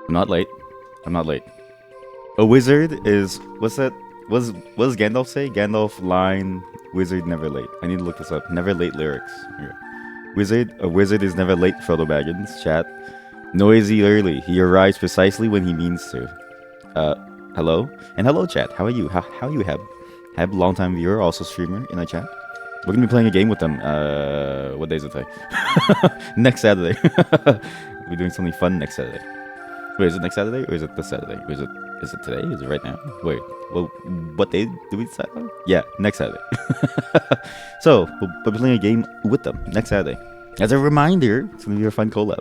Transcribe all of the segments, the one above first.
I'm not late. I'm not late. A wizard is what's that? What does Gandalf say? Gandalf line wizard never late. I need to look this up. Never late lyrics. Here. A wizard is never late, Frodo Baggins. Chat. Noisy early. He arrives precisely when he means to. Hello? And hello, chat. How are you? How are you, Heb? Heb, longtime viewer, also streamer in our chat. We're gonna be playing a game with them. What day is it today? Next Saturday. We're doing something fun next Saturday. Wait, is it next Saturday or is it this Saturday? Or is it today? Is it right now? Wait, well, what day do we decide on? Yeah, next Saturday. So, we'll be playing a game with them next Saturday. As a reminder, it's gonna be a fun collab.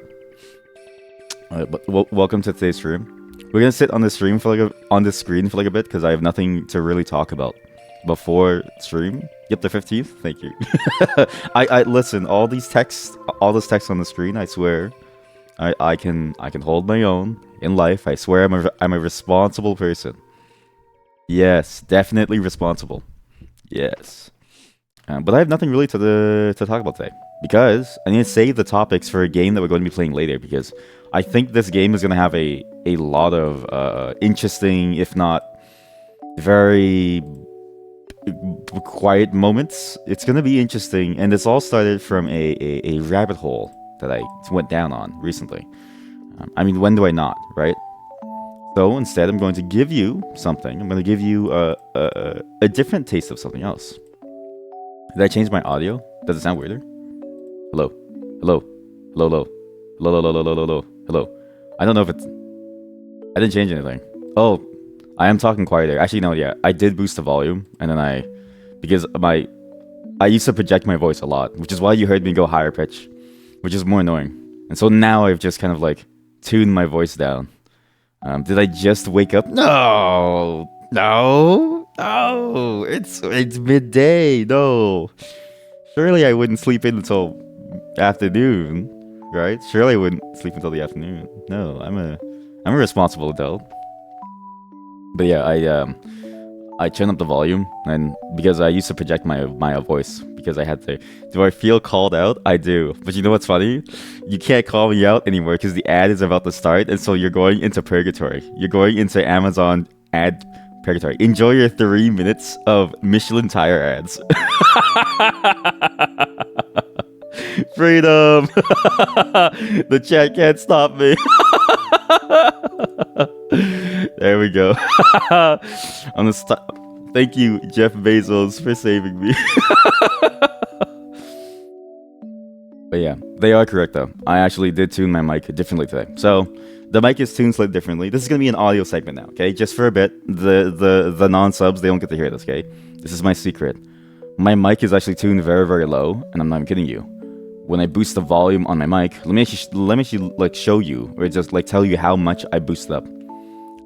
Alright, but welcome to today's stream. We're gonna sit on the stream for on the screen for like a bit because I have nothing to really talk about before stream. Yep, the 15th. Thank you. I listen. All this text on the screen. I swear, I can hold my own in life. I swear, I'm a responsible person. Yes, definitely responsible. Yes, but I have nothing really to talk about today because I need to save the topics for a game that we're going to be playing later because I think this game is going to have a lot of interesting, if not very quiet moments. It's going to be interesting, and this all started from a rabbit hole that I went down on recently. I mean, when do I not, right? So instead, I'm going to give you something. I'm going to give you a different taste of something else. Did I change my audio? Does it sound weirder? Hello? Hello? Hello? Hello? Hello? Hello? Hello? Hello? Hello? Hello? I don't know if it's... I didn't change anything. Oh, I am talking quieter. Actually, no, yeah. I did boost the volume, and then because I used to project my voice a lot, which is why you heard me go higher pitch, which is more annoying. And so now I've just kind of like tuned my voice down. Did I just wake up? No, no, no. It's midday. No. Surely I wouldn't sleep in until afternoon, right? Surely I wouldn't sleep until the afternoon. No, I'm a responsible adult. But yeah, I turned up the volume, and because I used to project my voice because I had to. Do I feel called out? I do. But you know what's funny? You can't call me out anymore because the ad is about to start, and so you're going into purgatory. You're going into Amazon ad purgatory. Enjoy your 3 minutes of Michelin tire ads. Freedom. The chat can't stop me. There we go. I'm gonna stop. Thank you, Jeff Bezos, for saving me. But yeah, they are correct though. I actually did tune my mic differently today. So the mic is tuned slightly differently. This is gonna be an audio segment now, okay? Just for a bit. The non-subs, they don't get to hear this, okay? This is my secret. My mic is actually tuned very, very low, and I'm not even kidding you. When I boost the volume on my mic, let me actually like show you, or just like tell you how much I boost up.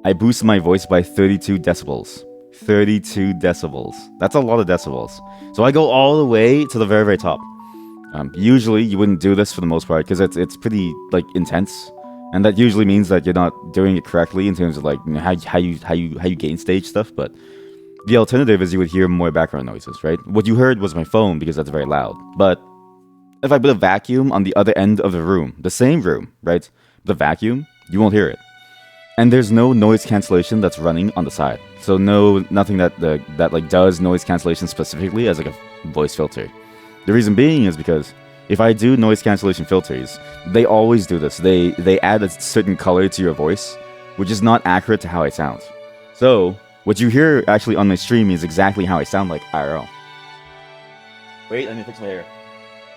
I boost my voice by 32 decibels. 32 decibels. That's a lot of decibels. So I go all the way to the very, very top. Usually you wouldn't do this for the most part because it's pretty like intense, and that usually means that you're not doing it correctly in terms of like how you gain stage stuff. But the alternative is you would hear more background noises, right? What you heard was my phone because that's very loud. But if I put a vacuum on the other end of the room, the same room, right? The vacuum, you won't hear it. And there's no noise cancellation that's running on the side. So nothing that like does noise cancellation specifically as like a voice filter. The reason being is because if I do noise cancellation filters, they always do this. They add a certain color to your voice, which is not accurate to how I sound. So what you hear actually on my stream is exactly how I sound like IRL. Wait, let me fix my hair.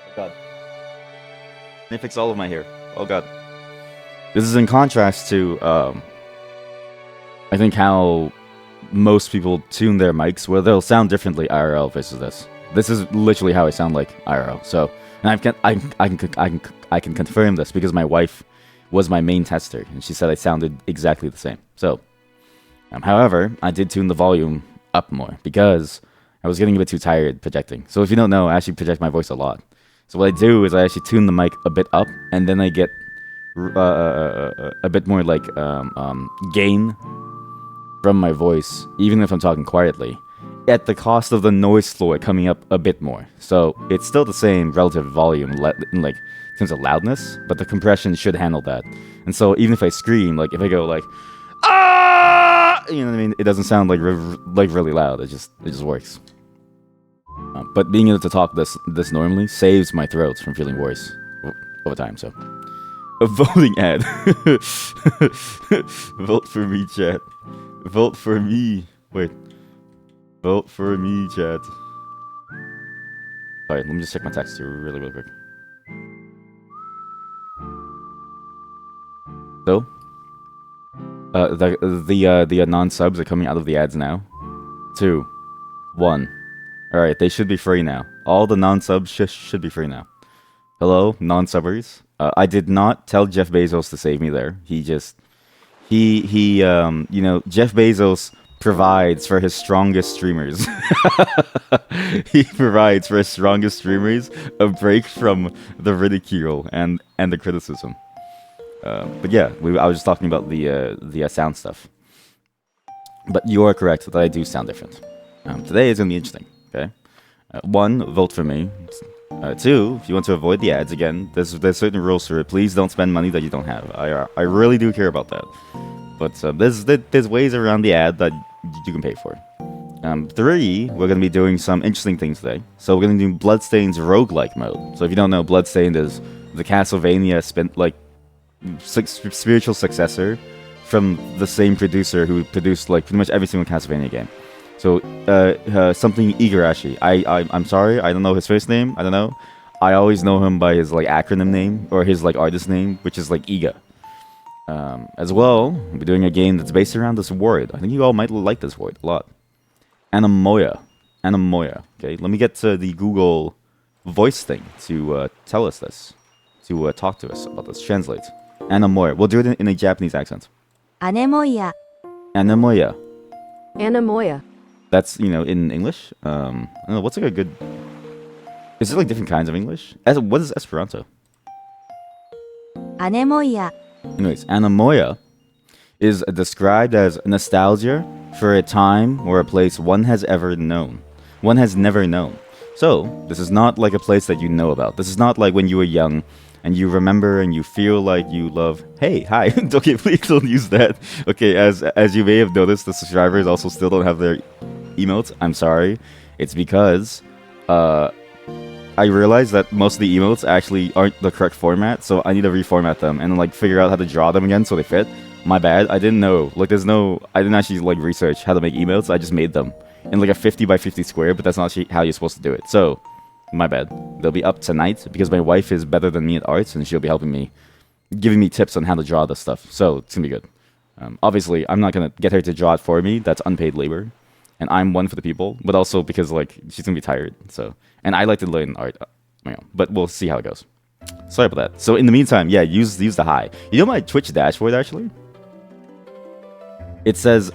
Oh god. Let me fix all of my hair. Oh god. This is in contrast to I think how most people tune their mics, where they'll sound differently IRL versus this. This is literally how I sound like IRL. So, and I can confirm this because my wife was my main tester, and she said I sounded exactly the same. So, however, I did tune the volume up more because I was getting a bit too tired projecting. So if you don't know, I actually project my voice a lot. So what I do is I actually tune the mic a bit up, and then I get a bit more like gain from my voice, even if I'm talking quietly. at the cost of the noise floor coming up a bit more. So it's still the same relative volume, like in terms of loudness, but the compression should handle that. And so even if I scream, like if I go like ah, you know what I mean, it doesn't sound like really loud. It just works. But being able to talk this normally saves my throat from feeling worse over time. So a voting ad. Vote for me, chat. Vote for me. Wait. Vote for me, chat. Alright, let me just check my text here really quick. So, the non-subs are coming out of the ads now. 2, 1. Alright, they should be free now. All the non-subs should be free now. Hello, non-subbers. I did not tell Jeff Bezos to save me there. He just... you know, Jeff Bezos provides for his strongest streamers. He provides for his strongest streamers a break from the ridicule and the criticism. But yeah, I was just talking about the sound stuff. But you are correct that I do sound different. Today is going to be interesting, okay? 1, vote for me. 2, if you want to avoid the ads again, there's certain rules for it. Please don't spend money that you don't have. I really do care about that. But there's ways around the ad that you can pay for. 3, we're going to be doing some interesting things today. So we're going to do Bloodstained's roguelike mode. So if you don't know, Bloodstained is the Castlevania spiritual successor from the same producer who produced like pretty much every single Castlevania game. So something Igarashi. I'm sorry, I don't know his first name. I don't know. I always know him by his like acronym name or his like artist name, which is like Iga. As well, we'll be doing a game that's based around this word. I think you all might like this word a lot. ANEMOIA. ANEMOIA. Okay, let me get to the Google voice thing to tell us this, to talk to us about this. Translate. ANEMOIA. We'll do it in a Japanese accent. ANEMOIA. ANEMOIA. ANEMOIA. That's, you know, in English. I don't know, what's like a good... Is there like different kinds of English? What is Esperanto? ANEMOIA. Anyways, ANEMOIA is described as nostalgia for a time or a place one has ever known. One has never known. So, this is not like a place that you know about. This is not like when you were young and you remember and you feel like you love... Hey, hi. Okay, please don't use that. Okay, as you may have noticed, the subscribers also still don't have their emotes. I'm sorry. It's because I realized that most of the emotes actually aren't the correct format, so I need to reformat them and like figure out how to draw them again so they fit. My bad. I didn't know. Like, I didn't actually like research how to make emotes. I just made them in like a 50 by 50 square, but that's not actually how you're supposed to do it. So, my bad. They'll be up tonight because my wife is better than me at arts and she'll be helping me, giving me tips on how to draw this stuff. So, it's gonna be good. Obviously, I'm not gonna get her to draw it for me. That's unpaid labor. And I'm one for the people, but also because like she's gonna be tired. So, and I like to learn art, but we'll see how it goes. Sorry about that. So in the meantime, yeah, use the hi. You know my Twitch dashboard actually? It says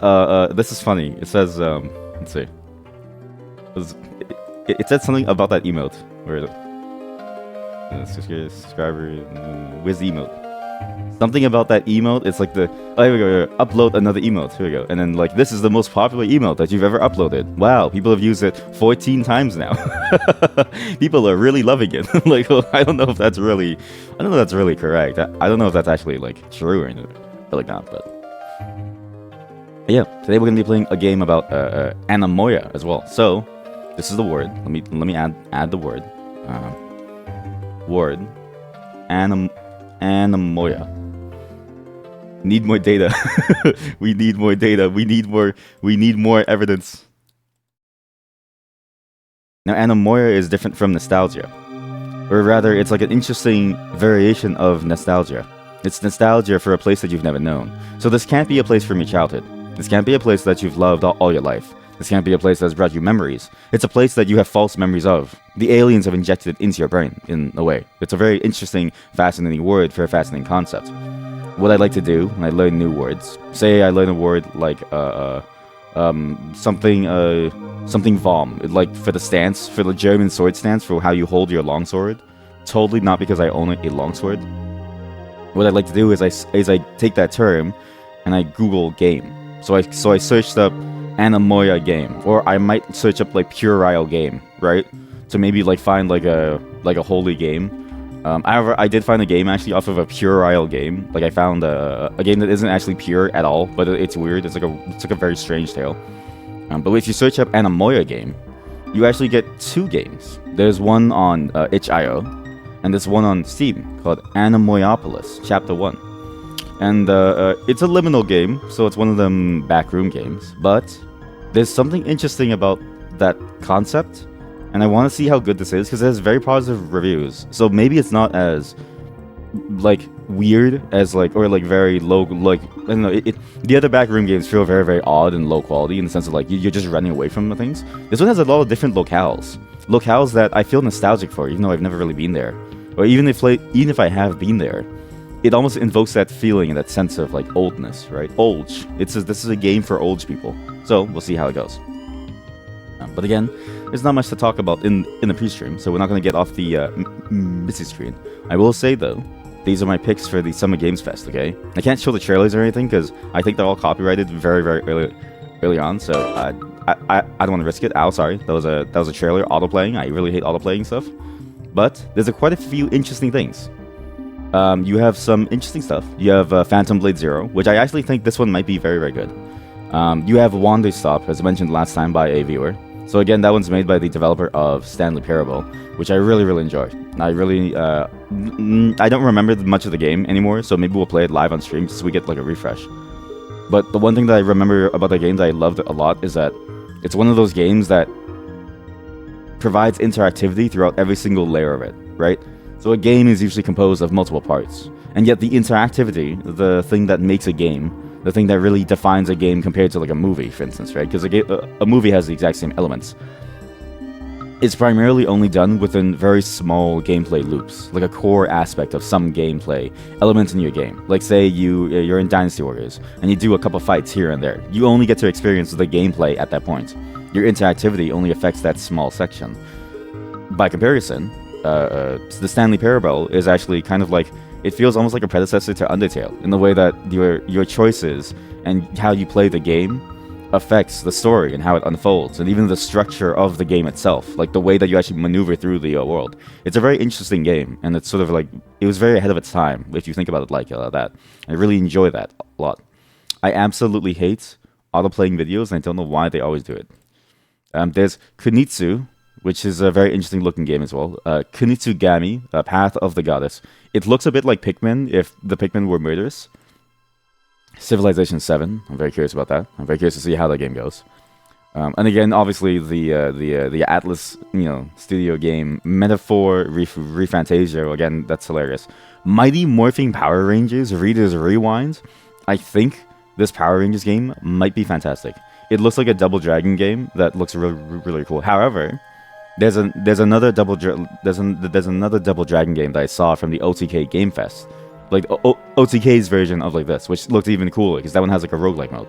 this is funny. It says let's see. It said something about that emote. Where is it? Subscriber. Where's the emote? Something about that emote. It's like the... Oh, here we go. Upload another emote. Here we go. And then, like, this is the most popular emote that you've ever uploaded. Wow. People have used it 14 times now. People are really loving it. Like, well, I don't know if that's really... I don't know if that's really correct. I don't know if that's actually, like, true or anything. Like that, but... Yeah. Today we're going to be playing a game about ANEMOIA as well. So, this is the word. Let me add the word. Word. ANEMOIA. Need more data. We need more data. We need more evidence. Now, ANEMOIA is different from nostalgia. Or rather, it's like an interesting variation of nostalgia. It's nostalgia for a place that you've never known. So this can't be a place from your childhood. This can't be a place that you've loved all your life. This can't be a place that's brought you memories. It's a place that you have false memories of. The aliens have injected it into your brain, in a way. It's a very interesting, fascinating word for a fascinating concept. What I like to do when I learn new words, say I learn a word like something Vom, like for the stance, for the German sword stance, for how you hold your longsword. Totally not because I own a longsword. What I like to do is I take that term and I Google game. So I searched up ANEMOIA game, or I might search up like puerile game, right? To maybe like find like a holy game. However, I did find a game actually off of a puerile game. Like I found a game that isn't actually pure at all, but it's weird. It's like a very strange tale. But if you search up ANEMOIA game, you actually get 2 games. There's one on itch.io, and there's one on Steam called ANEMOIOPOLIS Chapter 1. And it's a liminal game, so it's one of them backroom games. But there's something interesting about that concept, and I want to see how good this is because it has very positive reviews. So maybe it's not as like weird as like, or like very low, like I don't know. The other backroom games feel very, very odd and low quality in the sense of like you're just running away from the things. This one has a lot of different locales that I feel nostalgic for, even though I've never really been there, or even if I have been there. It almost invokes that feeling and that sense of like oldness, right? Olge. This is a game for Olge people. So we'll see how it goes. But again, there's not much to talk about in the pre-stream, so we're not going to get off the busy screen. I will say though, these are my picks for the Summer Games Fest. Okay, I can't show the trailers or anything because I think they're all copyrighted very, very early on. So I don't want to risk it. Sorry, that was a trailer autoplaying. I really hate autoplaying stuff. But there's quite a few interesting things. You have some interesting stuff. You have Phantom Blade Zero, which I actually think this one might be very, very good. You have Wander Stop, as mentioned last time by a viewer. So again, that one's made by the developer of Stanley Parable, which I really, really enjoyed. I don't remember much of the game anymore, so maybe we'll play it live on stream so we get like a refresh. But the one thing that I remember about the game that I loved a lot is that it's one of those games that provides interactivity throughout every single layer of it, right? So a game is usually composed of multiple parts, and yet the interactivity, the thing that makes a game, the thing that really defines a game compared to like a movie, for instance, right? Because a movie has the exact same elements. It's primarily only done within very small gameplay loops, like a core aspect of some gameplay elements in your game. Like say you're in Dynasty Warriors, and you do a couple fights here and there. You only get to experience the gameplay at that point. Your interactivity only affects that small section. By comparison, the Stanley Parable is actually kind of like, it feels almost like a predecessor to Undertale in the way that your choices and how you play the game affects the story and how it unfolds, and even the structure of the game itself, like the way that you actually maneuver through the world. It's a very interesting game, and it's sort of like, it was very ahead of its time if you think about it like that. I really enjoy that a lot. I absolutely hate auto-playing videos, and I don't know why they always do it. There's Kunitsu, which is a very interesting looking game as well. Kunitsugami, Path of the Goddess. It looks a bit like Pikmin if the Pikmin were murderous. Civilization 7. I'm very curious about that. I'm very curious to see how that game goes. And again, obviously the Atlas, studio game Metaphor Refantasia. Again, that's hilarious. Mighty Morphing Power Rangers Reader's Rewind. I think this Power Rangers game might be fantastic. It looks like a Double Dragon game that looks really, really cool. However, there's another Double Dragon game that I saw from the OTK Game Fest, like OTK's version of like this, which looked even cooler because that one has like a roguelike mode.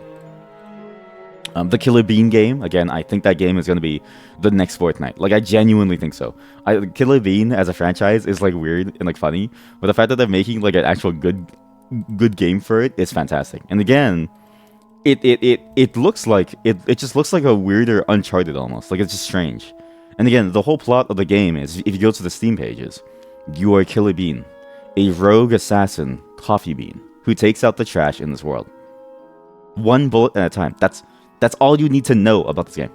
The Killer Bean game, again, I think that game is going to be the next Fortnite. Like, I genuinely think so. Killer Bean as a franchise is like weird and like funny, but the fact that they're making like an actual good game for it is fantastic. And again, it looks like it just looks like a weirder Uncharted almost. Like, it's just strange. And again, the whole plot of the game is, if you go to the Steam pages, you are Killer Bean, a rogue assassin coffee bean who takes out the trash in this world. One bullet at a time. That's all you need to know about this game.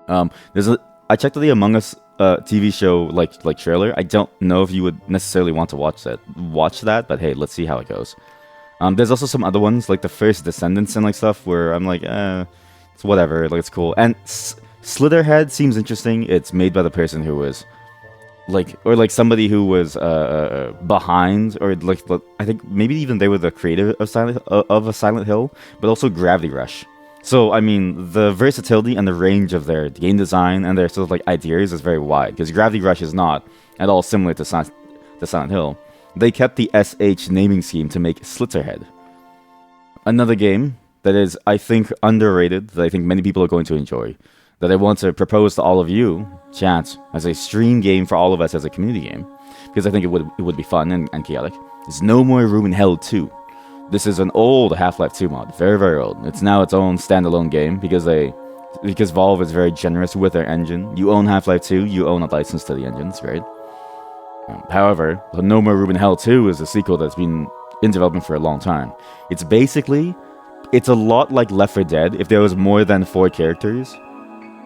I checked the Among Us TV show like trailer. I don't know if you would necessarily want to watch that, but hey, let's see how it goes. There's also some other ones like the First Descendants and like stuff where I'm like, it's whatever, like it's cool. And Slitherhead seems interesting. It's made by the person who was like somebody who was behind, or like I think maybe even they were the creator of Silent Hill, but also Gravity Rush. So I mean, the versatility and the range of their game design and their sort of like ideas is very wide, because Gravity Rush is not at all similar to Silent Hill. They kept the SH naming scheme to make Slitherhead. Another game that is, I think, underrated, that I think many people are going to enjoy, that I want to propose to all of you, chat, as a stream game for all of us as a community game, because I think it would be fun and chaotic. It's No More Room in Hell 2. This is an old Half-Life 2 mod, very very old. It's now its own standalone game because Valve is very generous with their engine. You own Half-Life 2, you own a license to the engines, right? However, No More Ruben Hell 2 is a sequel that's been in development for a long time. It's a lot like Left 4 Dead if there was more than 4 characters,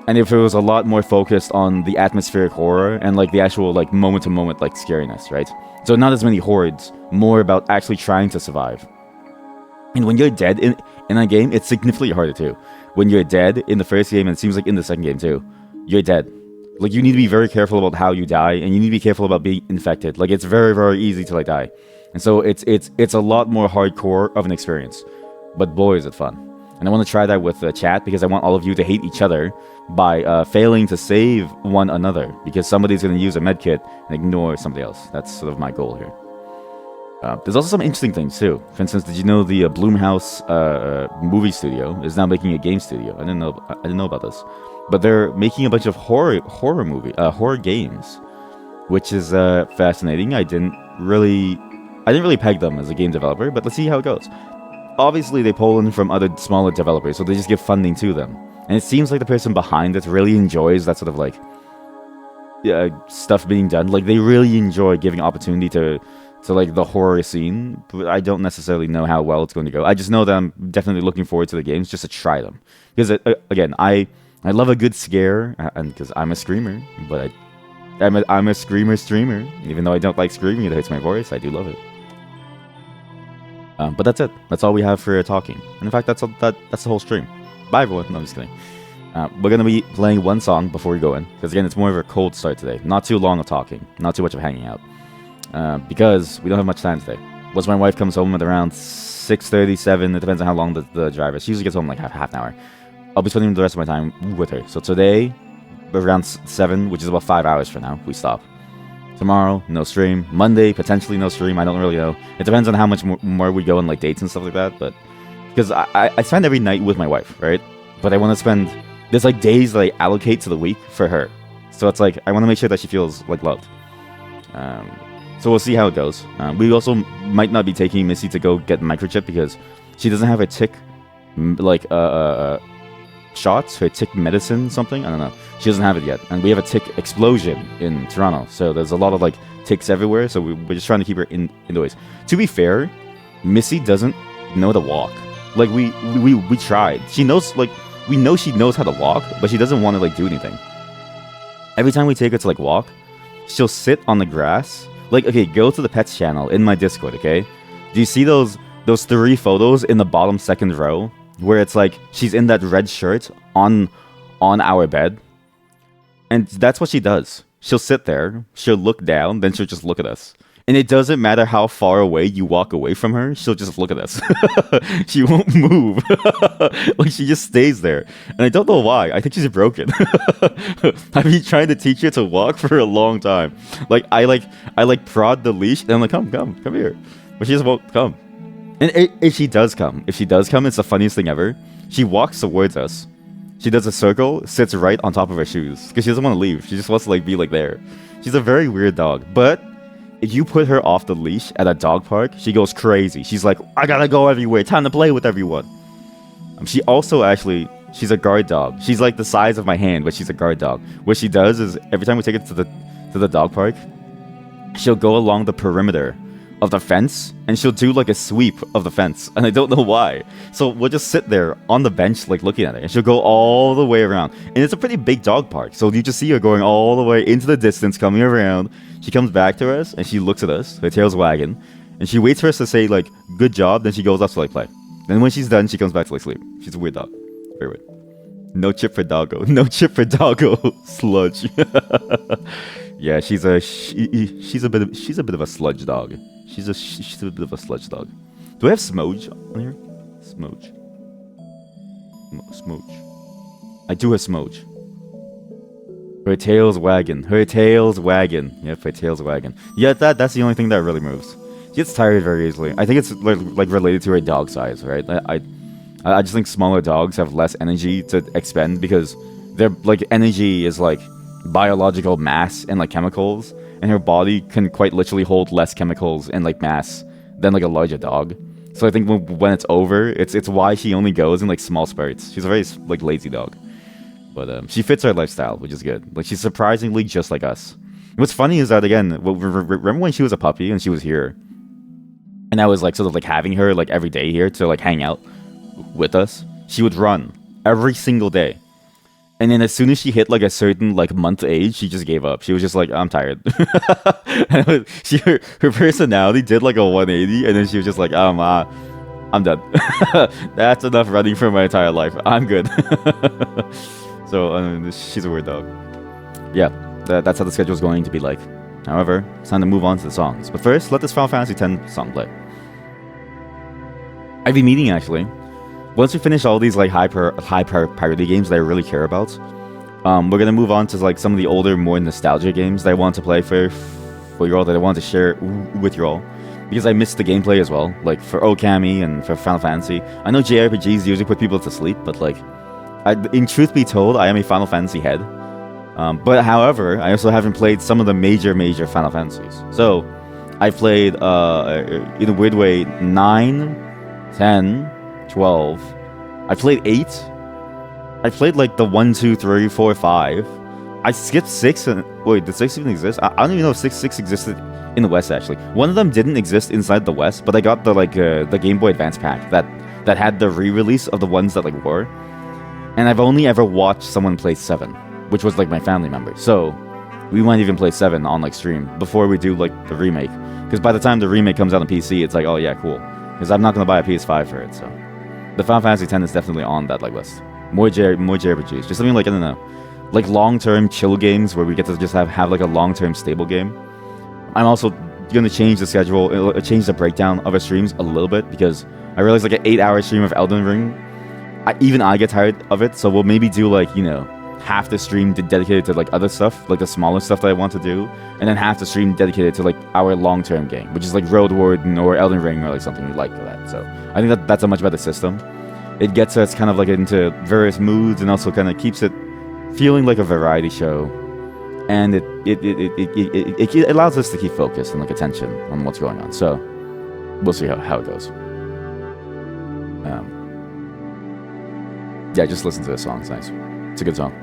and if it was a lot more focused on the atmospheric horror and like the actual like moment-to-moment like scariness, right? So not as many hordes, more about actually trying to survive. And when you're dead in a game, it's significantly harder too. When you're dead in the first game, and it seems like in the second game too, you're dead. Like, you need to be very careful about how you die, and you need to be careful about being infected. Like, it's very, very easy to like die. And so it's a lot more hardcore of an experience. But boy, is it fun. And I want to try that with the chat, because I want all of you to hate each other by failing to save one another, because somebody's going to use a medkit and ignore somebody else. That's sort of my goal here. There's also some interesting things too. For instance, did you know the Blumhouse movie studio is now making a game studio? I didn't know about this, but they're making a bunch of horror games, which is fascinating. I didn't really peg them as a game developer, but let's see how it goes. Obviously, they pull in from other smaller developers, so they just give funding to them, and it seems like the person behind it really enjoys that sort of like stuff being done. Like, they really enjoy giving opportunity to like the horror scene, but I don't necessarily know how well it's going to go. I just know that I'm definitely looking forward to the games just to try them, because again, I love a good scare, and because I'm a screamer, but I'm a screamer streamer. Even though I don't like screaming, it hurts my voice. I do love it. But that's it. That's all we have for talking. And in fact, that's the whole stream. Bye everyone. No, I'm just kidding. We're gonna be playing one song before we go in, because again, it's more of a cold start today. Not too long of talking, not too much of hanging out. Because we don't have much time today. Once my wife comes home at around 6:37, it depends on how long the drive is. She usually gets home like half an hour. I'll be spending the rest of my time with her. So today, around 7, which is about 5 hours from now, we stop. Tomorrow, no stream. Monday, potentially no stream. I don't really know. It depends on how much more we go on like dates and stuff like that. But because I spend every night with my wife, right? But I want to spend, there's like days that I allocate to the week for her. So it's like I want to make sure that she feels like loved. So we'll see how it goes. We also might not be taking Missy to go get microchip, because she doesn't have a tick, like, shots, her tick medicine, something. I don't know. She doesn't have it yet. And we have a tick explosion in Toronto. So there's a lot of, like, ticks everywhere. So we're just trying to keep her indoors. To be fair, Missy doesn't know to walk. Like, we tried. She knows, like, we know she knows how to walk, but she doesn't want to, like, do anything. Every time we take her to, like, walk, she'll sit on the grass. Like, okay, go to the pets channel in my Discord, okay? Do you see those 3 photos in the bottom second row where it's like she's in that red shirt on our bed? And that's what she does. She'll sit there, she'll look down, then she'll just look at us. And it doesn't matter how far away you walk away from her, she'll just look at us. She won't move. Like, she just stays there. And I don't know why. I think she's broken. I've been trying to teach her to walk for a long time. Like, I prod the leash, and I'm like, come here. But she just won't come. And if she does come, it's the funniest thing ever. She walks towards us. She does a circle, sits right on top of her shoes, because she doesn't want to leave. She just wants to, like, be, like, there. She's a very weird dog. But if you put her off the leash at a dog park, she goes crazy. She's like, I gotta go everywhere. Time to play with everyone. She also she's a guard dog. She's like the size of my hand, but she's a guard dog. What she does is every time we take it to the dog park, she'll go along the perimeter of the fence, and she'll do like a sweep of the fence, and I don't know why. So we'll just sit there on the bench, like, looking at her, and she'll go all the way around. And it's a pretty big dog park, so you just see her going all the way into the distance, coming around. She comes back to us, and she looks at us, her tail's wagging, and she waits for us to say, like, good job, then she goes off to, like, play. Then when she's done, she comes back to, like, sleep. She's a weird dog. Very weird. No chip for doggo. No chip for doggo. Sludge. Yeah, she's a bit of a sludge dog. She's a bit of a sludge dog. Do I have Smoge on here? Smoge. Smoge. I do have Smoge. Her tail's wagging. Yep, her tail's wagging. Yeah, that's the only thing that really moves. She gets tired very easily. I think it's like related to her dog size, right? I just think smaller dogs have less energy to expend, because their, like, energy is like biological mass and, like, chemicals, and her body can quite literally hold less chemicals and, like, mass than, like, a larger dog. So I think when it's over, it's why she only goes in like small spurts. She's a very like lazy dog, but she fits our lifestyle, which is good. Like she's surprisingly just like us. What's funny is that again, remember when she was a puppy and she was here, and I was like sort of like having her like every day here to like hang out with us. She would run every single day. And then as soon as she hit like a certain like month age, she just gave up. She was just like, I'm tired. And her personality did like a 180, and then she was just like, I'm done. That's enough running for my entire life. I'm good. So she's a weird dog. Yeah, that's how the schedule is going to be like. However, it's time to move on to the songs. But first, let this Final Fantasy X song play. I've been meaning actually. Once we finish all these like high priority games that I really care about, we're gonna move on to like some of the older, more nostalgia games that I want to play for you all, that I want to share with you all, because I missed the gameplay as well, like for Okami and for Final Fantasy. I know JRPGs usually put people to sleep, but like, in truth be told, I am a Final Fantasy head. But however, I also haven't played some of the major Final Fantasies. So I played in a weird way 9, 10. 12. I played 8. I played like the 1, 2, 3, 4, 5. I skipped 6. And wait, did 6 even exist? I don't even know if 6 existed in the West actually. One of them didn't exist inside the West, but I got the like the Game Boy Advance pack that had the re-release of the ones that like were. And I've only ever watched someone play 7, which was like my family member. So we might even play 7 on like stream before we do like the remake. Because by the time the remake comes out on PC, it's like, oh yeah, cool. Because I'm not gonna buy a PS5 for it, so. The Final Fantasy X is definitely on that like list. More JRPGs. Just something like, I don't know, like long-term chill games where we get to just have like a long-term stable game. I'm also gonna change the schedule, change the breakdown of our streams a little bit, because I realize like an 8-hour stream of Elden Ring, even I get tired of it. So we'll maybe do like, you know, half the stream dedicated to like other stuff, like the smaller stuff that I want to do, and then half the stream dedicated to like our long-term game, which is like Road Warden or Elden Ring or like something like that. So I think that's a much better system. It gets us kind of like into various moods, and also kind of keeps it feeling like a variety show, and it allows us to keep focus and like attention on what's going on. So we'll see how it goes. Yeah, just listen to this song. It's nice. It's a good song.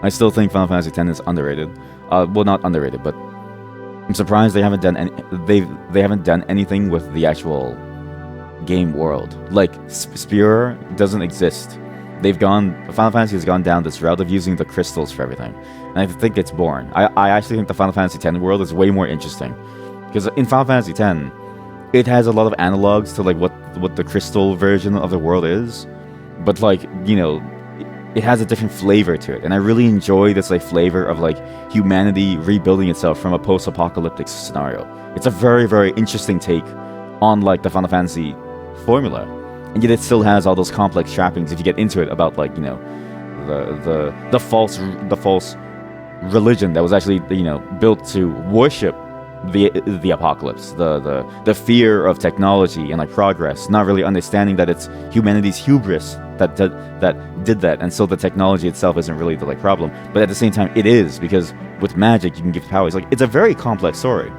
I still think Final Fantasy X is underrated. Well, not underrated, but I'm surprised they haven't done they haven't done anything with the actual game world. Like Spear doesn't exist. Final Fantasy has gone down this route of using the crystals for everything, and I think it's boring. I actually think the Final Fantasy X world is way more interesting, because in Final Fantasy X, it has a lot of analogs to like what the crystal version of the world is, but like, you know, it has a different flavor to it, and I really enjoy this like flavor of like humanity rebuilding itself from a post-apocalyptic scenario. It's a very, very interesting take on like the Final Fantasy formula, and yet it still has all those complex trappings if you get into it about like, you know, the false religion that was actually, you know, built to worship the apocalypse, the fear of technology and like progress, not really understanding that it's humanity's hubris that did that, and so the technology itself isn't really the like problem, but at the same time it is, because with magic you can give powers. Like, it's a very complex story.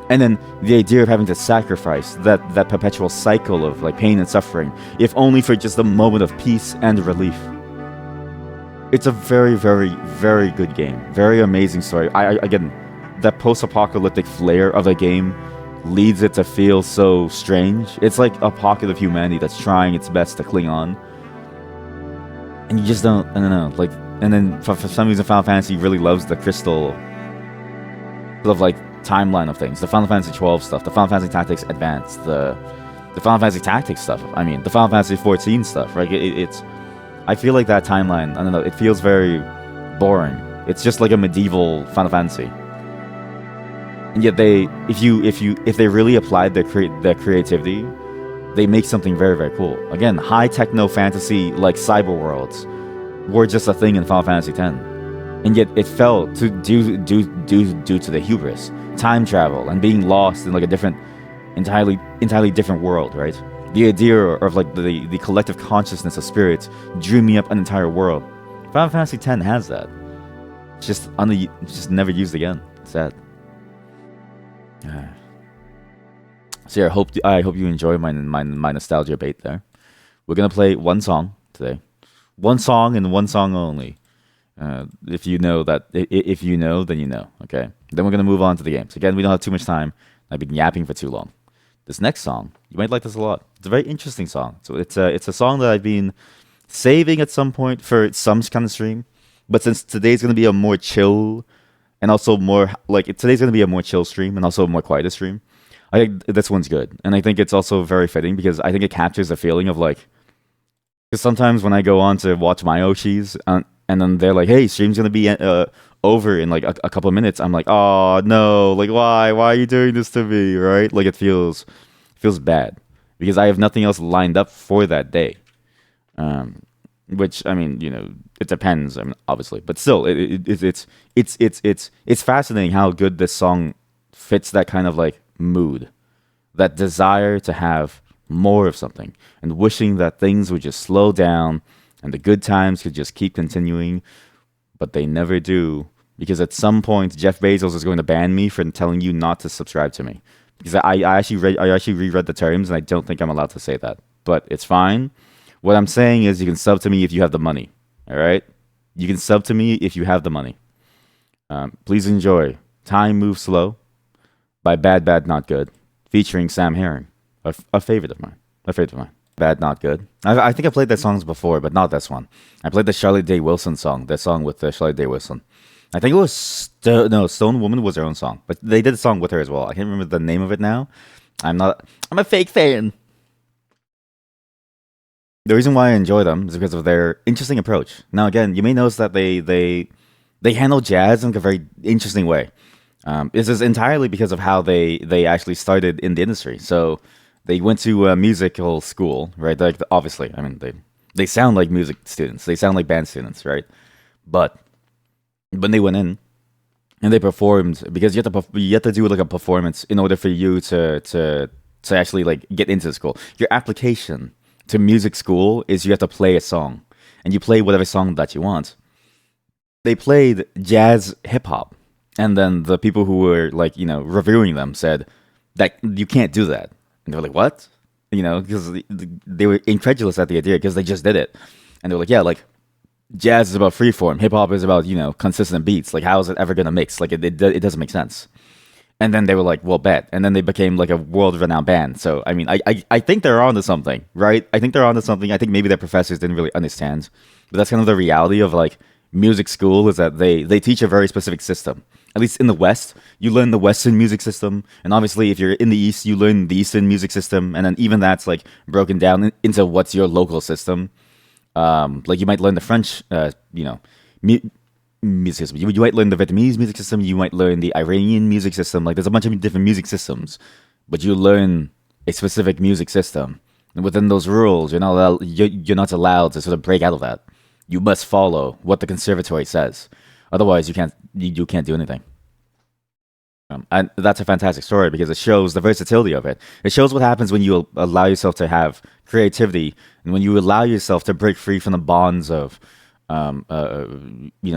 And then the idea of having to sacrifice that perpetual cycle of like pain and suffering, if only for just a moment of peace and relief. It's a very, very, very good game. Very amazing story. Again, that post-apocalyptic flair of the game leads it to feel so strange. It's like a pocket of humanity that's trying its best to cling on, and you just don't. I don't know. Like, and then for some reason, Final Fantasy really loves the crystal sort of like timeline of things. The Final Fantasy 12 stuff, the Final Fantasy Tactics Advanced, the Final Fantasy Tactics stuff. I mean, the Final Fantasy 14 stuff. Right? It's. I feel like that timeline. I don't know. It feels very boring. It's just like a medieval Final Fantasy. And yet if they really applied their creativity, they make something very, very cool. Again, high techno fantasy like cyber worlds were just a thing in Final Fantasy X, and yet it fell due to the hubris, time travel, and being lost in like a different, entirely different world. Right? The idea of like the collective consciousness of spirits drew me up an entire world. Final Fantasy X has that. It's just never used again. Sad. So yeah, I hope you enjoy my nostalgia bait there. We're gonna play one song today, one song and one song only. If you know that, if you know, then you know. Okay. Then we're gonna move on to the games. Again, we don't have too much time. I've been yapping for too long. This next song, you might like this a lot. It's a very interesting song. So it's a song that I've been saving at some point for some kind of stream. But since today's gonna be a more chill and also more like today's gonna be a more chill stream and also a more quieter stream, I think this one's good. And I think it's also very fitting because I think it captures the feeling of like, because sometimes when I go on to watch my Oshis, and then they're like, "Hey, stream's gonna be over in like a couple of minutes," I'm like, "Oh no! Like, why? Why are you doing this to me?" Right? Like, it feels bad because I have nothing else lined up for that day. Um, which I mean, it depends. I mean, obviously, but still, it's fascinating how good this song fits that kind of like mood, that desire to have more of something, and wishing that things would just slow down and the good times could just keep continuing, but they never do. Because at some point, Jeff Bezos is going to ban me for telling you not to subscribe to me. Because I actually reread the terms, and I don't think I'm allowed to say that. But it's fine. What I'm saying is, you can sub to me if you have the money. All right, you can sub to me if you have the money. Please enjoy "Time Moves Slow" by Bad Bad Not Good, featuring Sam Herring, a favorite of mine. A favorite of mine. Bad Not Good. I think I played that songs before, but not this one. I played the Charlotte Day Wilson song. That song with Charlotte Day Wilson. I think it was Stone Woman was her own song, but they did a song with her as well. I can't remember the name of it now. I'm a fake fan. The reason why I enjoy them is because of their interesting approach. Now, again, you may notice that they handle jazz in a very interesting way. This is entirely because of how they actually started in the industry. So they went to a musical school, right? Like, obviously, I mean, they sound like music students. They sound like band students, right? But when they went in and they performed, because you have to do like a performance in order for you to actually like get into school. Your application to music school is you have to play a song, and you play whatever song that you want. They played jazz hip hop, and then the people who were like reviewing them said that you can't do that, and they were like, "What?" Because they were incredulous at the idea because they just did it, and they were like, "Yeah, like jazz is about freeform, hip hop is about consistent beats. Like, how is it ever gonna mix? Like, it doesn't make sense." And then they were like, "Well, bet." And then they became like a world-renowned band. So I mean, I think they're onto something, right? I think they're onto something. I think maybe their professors didn't really understand, but that's kind of the reality of like music school, is that they teach a very specific system. At least in the West, you learn the Western music system, and obviously, if you're in the East, you learn the Eastern music system, and then even that's like broken down into what's your local system. Like, you might learn the French, mu- music system. You might learn the Vietnamese music system. You might learn the Iranian music system. Like, there's a bunch of different music systems, but you learn a specific music system, and within those rules, you're not allowed to sort of break out of that. You must follow what the conservatory says. Otherwise, you can't do anything. And that's a fantastic story because it shows the versatility of it. It shows what happens when you allow yourself to have creativity, and when you allow yourself to break free from the bonds of,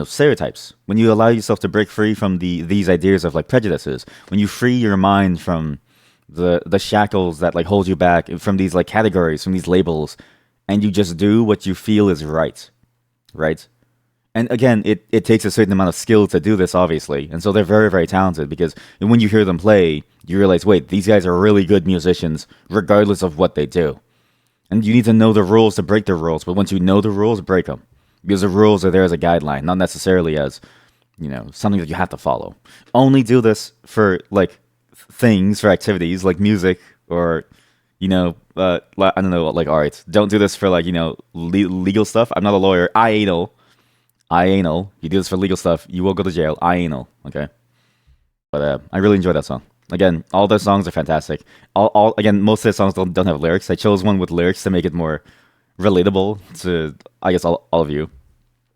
stereotypes. When you allow yourself to break free from these ideas of like prejudices. When you free your mind from the shackles that like hold you back, from these like categories, from these labels, and you just do what you feel is right, right? And again, it takes a certain amount of skill to do this, obviously. And so they're very, very talented because when you hear them play, you realize, wait, these guys are really good musicians, regardless of what they do. And you need to know the rules to break the rules. But once you know the rules, break them. Because the rules are there as a guideline, not necessarily as, something that you have to follow. Only do this for, like, things, for activities, like music or, I don't know, like art. Don't do this for, like, legal stuff. I'm not a lawyer. I anal. You do this for legal stuff, you will go to jail. I anal. Okay. But I really enjoy that song. Again, all their songs are fantastic. All again, most of their songs don't have lyrics. I chose one with lyrics to make it more relatable to, I guess, all of you.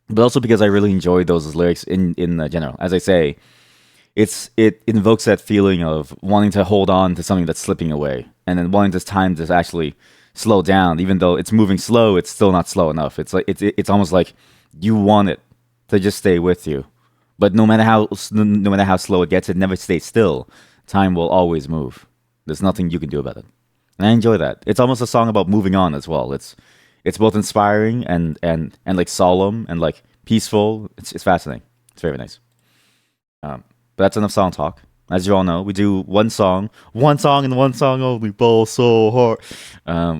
But also because I really enjoy those lyrics in general. As I say, it invokes that feeling of wanting to hold on to something that's slipping away, and then wanting this time to actually slow down. Even though it's moving slow, it's still not slow enough. It's like it's almost like you want it to just stay with you. But no matter how slow it gets, it never stays still. Time will always move. There's nothing you can do about it. And I enjoy that. It's almost a song about moving on as well. It's both inspiring and like solemn and like peaceful. It's fascinating. It's very nice. But that's enough song talk. As you all know, we do one song, and one song only. Ball so hard.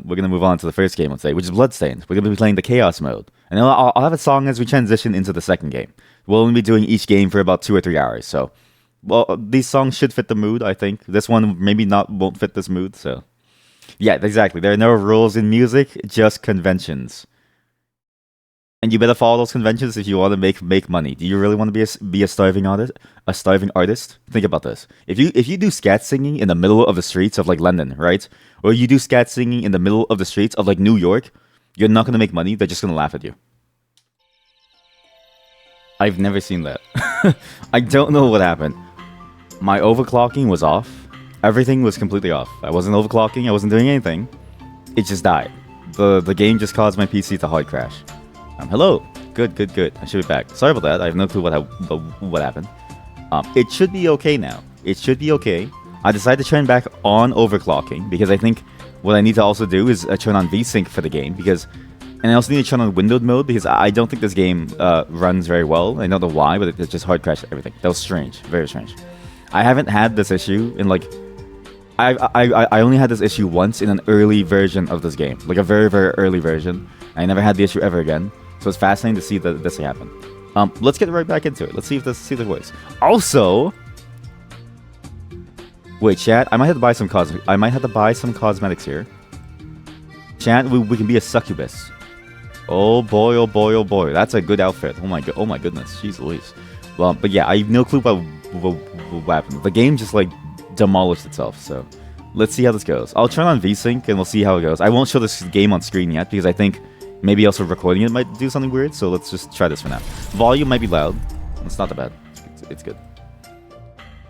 We're gonna move on to the first game of today, which is Bloodstained. We're gonna be playing the Chaos mode, and I'll have a song as we transition into the second game. We'll only be doing each game for about 2 or 3 hours. So, well, these songs should fit the mood. I think this one maybe not won't fit this mood. So, yeah, exactly. There are no rules in music, just conventions. And you better follow those conventions if you want to make money. Do you really want to be a starving artist? A starving artist? Think about this. If you do scat singing in the middle of the streets of like London, right? Or you do scat singing in the middle of the streets of like New York, you're not gonna make money. They're just gonna laugh at you. I've never seen that. I don't know what happened. My overclocking was off. Everything was completely off. I wasn't overclocking. I wasn't doing anything. It just died. The game just caused my PC to hard crash. Hello. Good. I should be back. Sorry about that. I have no clue what happened. It should be okay now. It should be okay. I decided to turn back on overclocking because I think what I need to also do is turn on VSync for the game and I also need to turn on windowed mode because I don't think this game runs very well. I don't know why, but it just hard crashed everything. That was strange. Very strange. I haven't had this issue in like I only had this issue once in an early version of this game, like a very early version. I never had the issue ever again. So it's fascinating to see that this happen. Let's get right back into it. Let's see if this works. Also, wait, chat. I might have to buy some cosmetics here. Chat, we can be a succubus. Oh boy, oh boy, oh boy. That's a good outfit. Oh my goodness. Jeez Louise. Well, but yeah, I have no clue about what happened. The game just like demolished itself. So let's see how this goes. I'll turn on VSync and we'll see how it goes. I won't show this game on screen yet because I think maybe also recording it might do something weird, so let's just try this for now. Volume might be loud. It's not that bad. It's good.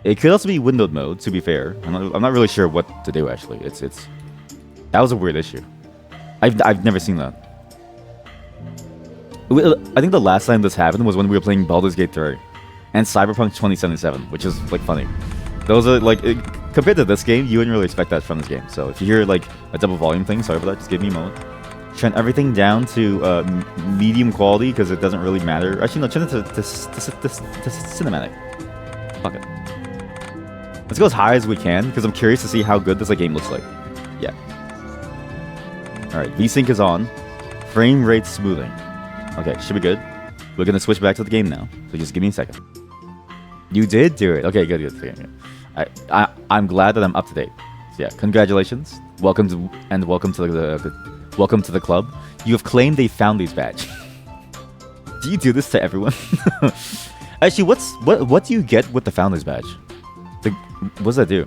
It could also be windowed mode, to be fair. I'm not really sure what to do, actually. That was a weird issue. I've never seen that. I think the last time this happened was when we were playing Baldur's Gate 3 and Cyberpunk 2077, which is, like, funny. Those are, like, compared to this game, you wouldn't really expect that from this game. So if you hear, like, a double volume thing, sorry for that, just give me a moment. Turn everything down to medium quality because it doesn't really matter. Actually, no, turn it to cinematic. Fuck it. Let's go as high as we can because I'm curious to see how good this game looks like. Yeah. Alright, VSync is on. Frame rate smoothing. Okay, should be good. We're gonna switch back to the game now. So just give me a second. You did do it. Okay, good. I'm glad that I'm up to date. So yeah, congratulations. Welcome to the club. You have claimed they found these badge. Do you do this to everyone? Actually, what do you get with the founders badge? What does that do?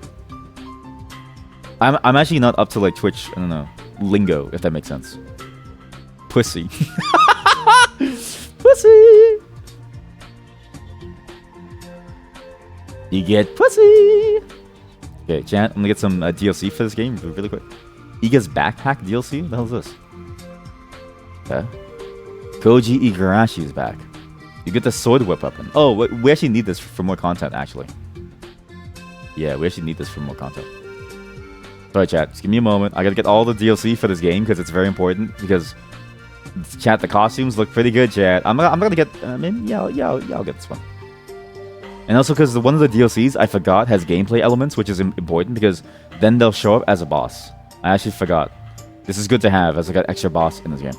I'm actually not up to like Twitch, I don't know, lingo, if that makes sense. Pussy. Pussy. You get pussy. Okay, chat, I'm gonna get some DLC for this game really quick. Iga's backpack DLC? What the hell is this? Okay. Koji Igarashi is back. You get the sword whip weapon. Oh, we actually need this for more content, actually. Yeah, we actually need this for more content. Sorry, chat. Just give me a moment. I gotta get all the DLC for this game because it's very important. Because, chat, the costumes look pretty good, chat. I'm gonna get... maybe, yeah, I'll get this one. And also because one of the DLCs I forgot has gameplay elements, which is important because then they'll show up as a boss. I actually forgot. This is good to have as like an extra boss in this game.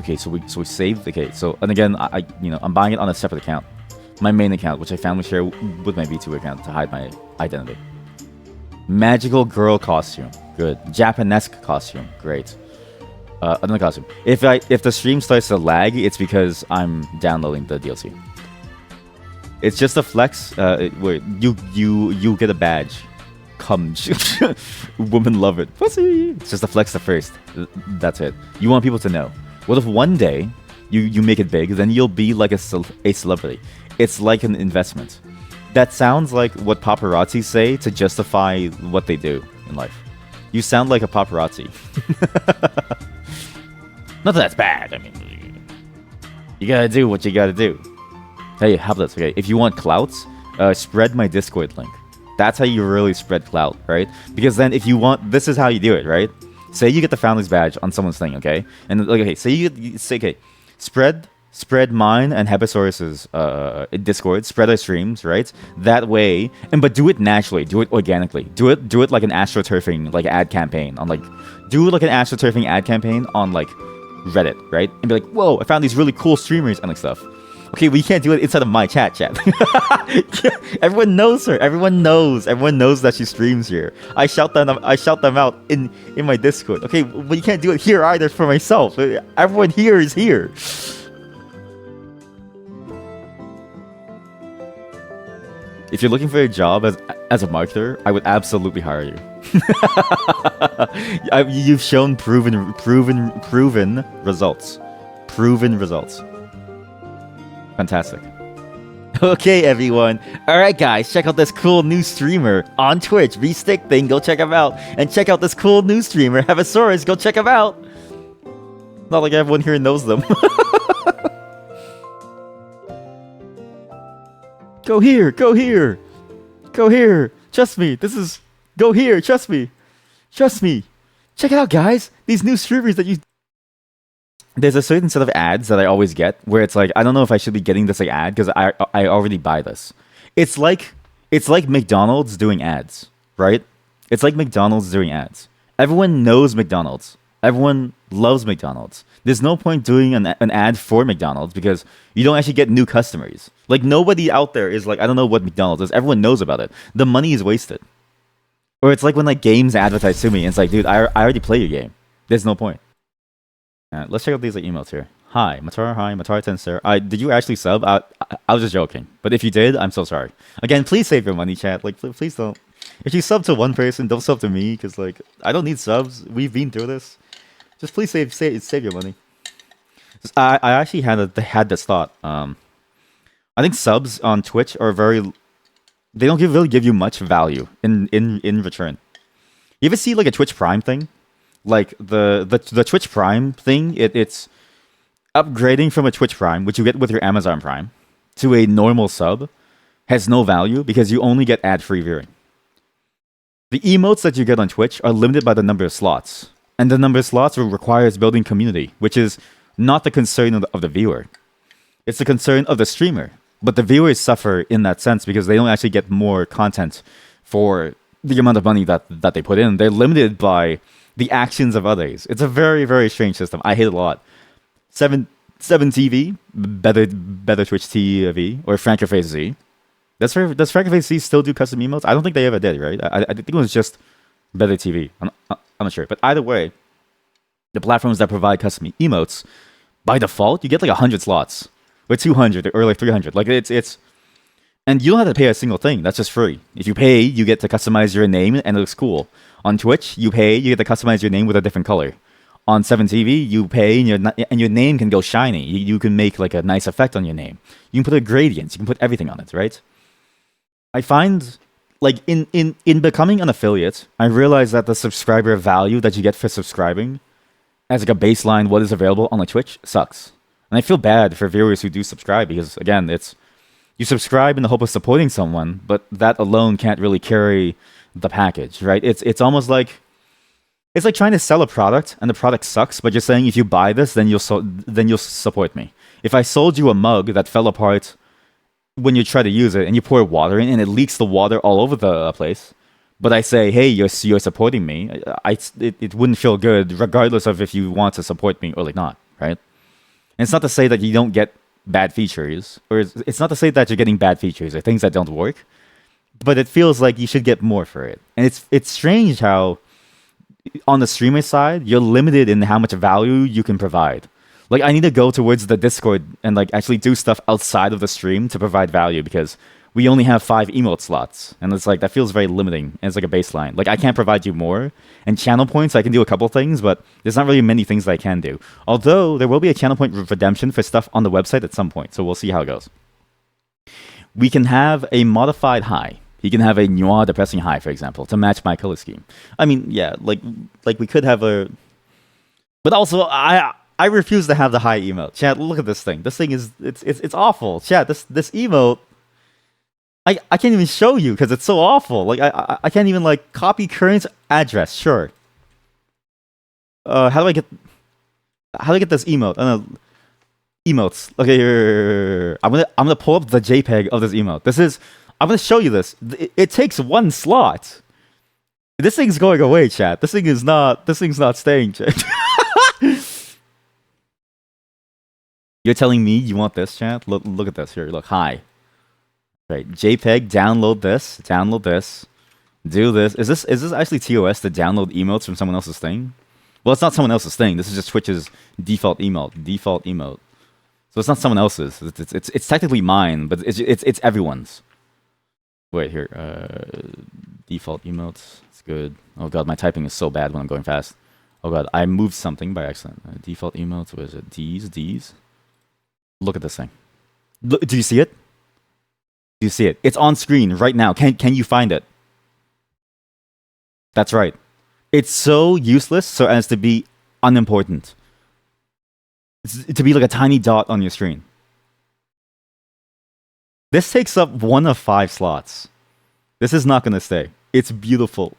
Okay, so we saved. Okay, so and again, I'm buying it on a separate account, my main account, which I family share with my V2 account to hide my identity. Magical girl costume, good. Japanesque costume, great. Another costume. If the stream starts to lag, it's because I'm downloading the DLC. It's just a flex. Where you get a badge. Come, women love it. Pussy. It's just a flex at first. That's it. You want people to know. What if one day you make it big, then you'll be like a celebrity. It's like an investment. That sounds like what paparazzi say to justify what they do in life. You sound like a paparazzi. Not that that's bad. I mean, you gotta do what you gotta do. Hey, how about this? Okay, if you want clouts, spread my Discord link. That's how you really spread clout, right? Because then if you want, this is how you do it, right? Say you get the founders badge on someone's thing, okay? And like, okay, say you say, okay, spread mine and Hebesaurus's Discord, spread our streams, right? That way, but do it naturally, do it organically, do it like an astroturfing like ad campaign on like, do like an astroturfing ad campaign on like Reddit, right? And be like, whoa, I found these really cool streamers and like stuff. Okay, we can't do it inside of my chat. Everyone knows her. Everyone knows that she streams here. I shout them out in my Discord. Okay, but you can't do it here either for myself. Everyone here is here. If you're looking for a job as a marketer, I would absolutely hire you. You've shown proven results. Proven results. Fantastic. Okay, everyone. Alright, guys, check out this cool new streamer on Twitch. V-Stick thing, go check him out. And check out this cool new streamer, Hebesaurus, go check him out. Not like everyone here knows them. Go here, go here. Go here. Trust me, this is... Go here, trust me. Trust me. Check it out, guys. These new streamers that you... There's a certain set of ads that I always get where it's like, I don't know if I should be getting this like ad because I already buy this. It's like McDonald's doing ads, right? It's like McDonald's doing ads. Everyone knows McDonald's. Everyone loves McDonald's. There's no point doing an ad for McDonald's because you don't actually get new customers. Like nobody out there is like, I don't know what McDonald's is. Everyone knows about it. The money is wasted. Or it's like when like games advertise to me and it's like, dude, I already play your game. There's no point. Let's check out these like emails here. Hi, Matara Tensor. Did you actually sub? I was just joking. But if you did, I'm so sorry. Again, please save your money, chat. Like, please don't. If you sub to one person, don't sub to me, because like I don't need subs. We've been through this. Just please save your money. I actually had this thought. I think subs on Twitch are they don't really give you much value in return. You ever see like a Twitch Prime thing? Like the Twitch Prime thing, it's upgrading from a Twitch Prime, which you get with your Amazon Prime, to a normal sub, has no value because you only get ad-free viewing. The emotes that you get on Twitch are limited by the number of slots, and the number of slots requires building community, which is not the concern of the viewer. It's the concern of the streamer. But the viewers suffer in that sense because they don't actually get more content for the amount of money that they put in. They're limited by the actions of others. It's a very, very strange system. I hate it a lot. 7TV, better Twitch TV, or Frankerface Z. Does Frankerface Z still do custom emotes? I don't think they ever did, right? I think it was just better TV. I'm not sure. But either way, the platforms that provide custom emotes, by default, you get like 100 slots. Or 200 or like 300. Like it's and you don't have to pay a single thing. That's just free. If you pay, you get to customize your name and it looks cool. On Twitch, you pay, you get to customize your name with a different color. On 7TV, you pay and your name can go shiny. You can make like a nice effect on your name. You can put a gradient. You can put everything on it, right? I find like in becoming an affiliate, I realize that the subscriber value that you get for subscribing as like a baseline what is available on like Twitch sucks. And I feel bad for viewers who do subscribe because, again, you subscribe in the hope of supporting someone, but that alone can't really carry the package, right? It's almost like it's like trying to sell a product and the product sucks, but you're saying if you buy this, then you'll support me. If I sold you a mug that fell apart when you try to use it and you pour water in and it leaks the water all over the place, but I say, hey, you're supporting me, it wouldn't feel good regardless of if you want to support me or like not, right? And it's not to say that you don't get bad features, or it's not to say that you're getting bad features or things that don't work, but it feels like you should get more for it. And it's strange how, on the streamer side, you're limited in how much value you can provide. Like, I need to go towards the Discord and like actually do stuff outside of the stream to provide value because we only have 5 emote slots, and it's like that feels very limiting. And it's like a baseline. Like I can't provide you more. And channel points, I can do a couple things, but there's not really many things that I can do. Although there will be a channel point redemption for stuff on the website at some point, so we'll see how it goes. We can have a modified high. You can have a noir depressing high, for example, to match my color scheme. I mean, yeah, like we could have a, but also I refuse to have the high emote. Chat, look at this thing. This thing is it's awful. Chat, this emote. I can't even show you because it's so awful. Like I can't even like copy current address. Sure. How do I get this emote? Emotes. Okay, here. I'm gonna pull up the JPEG of this emote. I'm gonna show you this. It takes one slot. This thing's going away, chat. This thing's not staying, chat. You're telling me you want this, chat? Look at this here. Look, hi. Right, JPEG, download this, do this. Is this actually TOS to download emotes from someone else's thing? Well, it's not someone else's thing. This is just Twitch's default emote. So it's not someone else's. It's technically mine, but it's everyone's. Wait here. Default emotes. It's good. Oh god, my typing is so bad when I'm going fast. Oh god, I moved something by accident. Default emotes. What is it? D's. Look at this thing. Look, do you see it? Do you see it? It's on screen right now. Can you find it? That's right. It's so useless so as to be unimportant. To be like a tiny dot on your screen. This takes up 1 of 5 slots. This is not gonna stay. It's beautiful.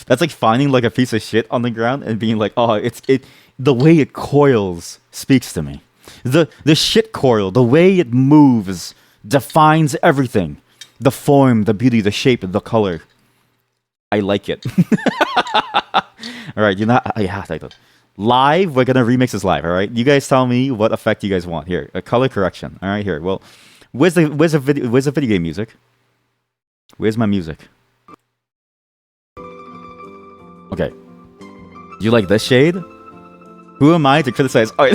That's like finding like a piece of shit on the ground and being like, oh, the way it coils speaks to me. The shit coil, the way it moves, defines everything. The form, the beauty, the shape, the color. I like it. Alright, live, we're gonna remix this live, alright? You guys tell me what effect you guys want. Here, a color correction. Alright, here. Well, where's the video game music? Where's my music? Okay. Do you like this shade? Who am I to criticize art?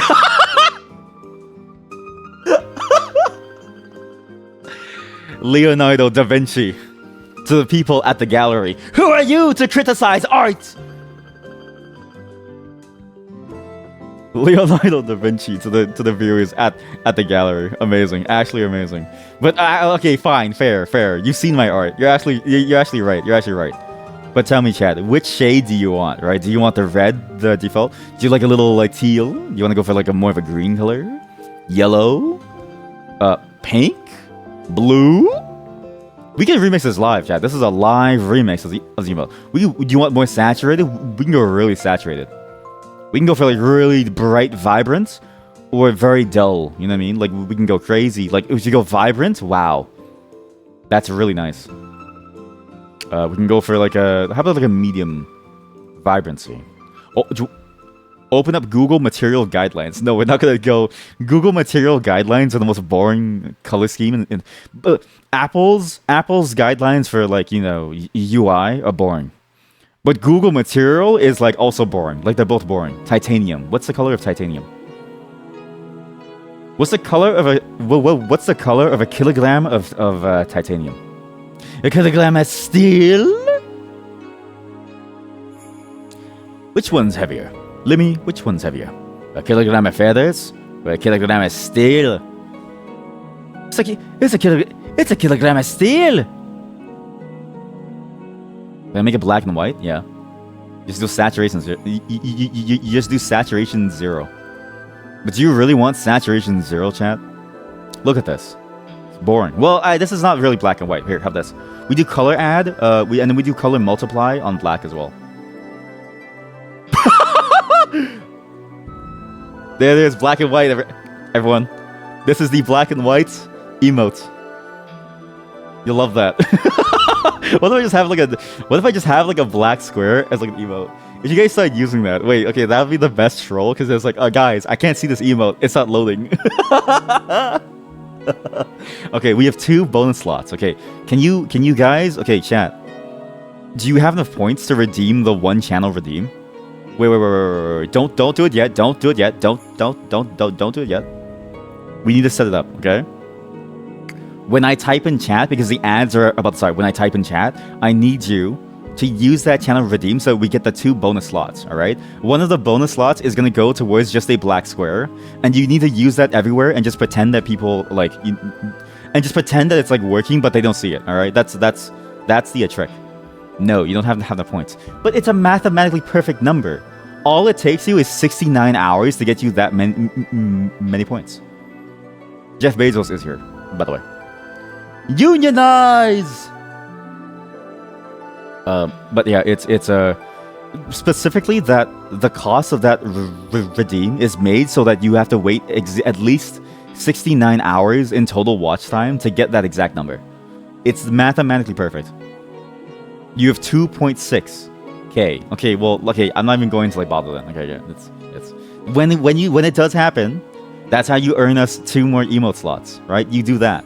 Leonardo da Vinci. To the people at the gallery. Who are you to criticize art? Leonardo da Vinci to the viewers at the gallery. Amazing. Actually amazing. But okay, fine, fair. You've seen my art. You're actually right. But tell me, Chad, which shade do you want, right? Do you want the red, the default? Do you like a little like teal? You want to go for like a more of a green color? Yellow? Pink? Blue? We can remix this live, chat. This is a live remix of the emote. Do you want more saturated? We can go really saturated. We can go for like really bright, vibrant, or very dull. You know what I mean? Like we can go crazy. Like if you go vibrant, wow, that's really nice. We can go for like how about like a medium vibrancy? Oh, open up Google Material Guidelines. No, we're not gonna go. Google Material Guidelines are the most boring color scheme. But Apple's guidelines for like UI are boring. But Google Material is like also boring. Like they're both boring. Titanium. What's the color of titanium? What's the color of a kilogram of titanium? A kilogram of steel? Which one's heavier? Lemmy, which one's heavier? A kilogram of feathers or a kilogram of steel? It's a kilogram of steel. Can I make it black and white? Yeah. Just do saturation 0. You just do saturation 0. But do you really want saturation 0, chat? Look at this. It's boring. Well, this is not really black and white. Here, have this. We do color add, and then we do color multiply on black as well. There it is, black and white, everyone. This is the black and white emote. You'll love that. What if I just have like a black square as like an emote? If you guys start using that, wait, okay, that would be the best troll because it's like, guys, I can't see this emote. It's not loading. Okay, we have 2 bonus slots. Okay, can you guys? Okay, chat. Do you have enough points to redeem the 1 channel redeem? Wait. Don't do it yet. Don't do it yet. Don't do it yet. We need to set it up, okay? When I type in chat, because the ads are about to start, when I type in chat, I need you to use that channel redeem so we get the 2 bonus slots, alright? One of the bonus slots is gonna go towards just a black square, and you need to use that everywhere and just pretend that people, like, and just pretend that it's, like, working, but they don't see it, alright? That's the trick. No, you don't have to have the points. But it's a mathematically perfect number. All it takes you is 69 hours to get you that many points. Jeff Bezos is here, by the way. Unionize! But yeah, it's specifically that the cost of that redeem is made so that you have to wait at least 69 hours in total watch time to get that exact number. It's mathematically perfect. You have 2.6k. Okay, well, okay, I'm not even going to like bother then. Okay, yeah, it's when it does happen, that's how you earn us 2 more emote slots, right? You do that.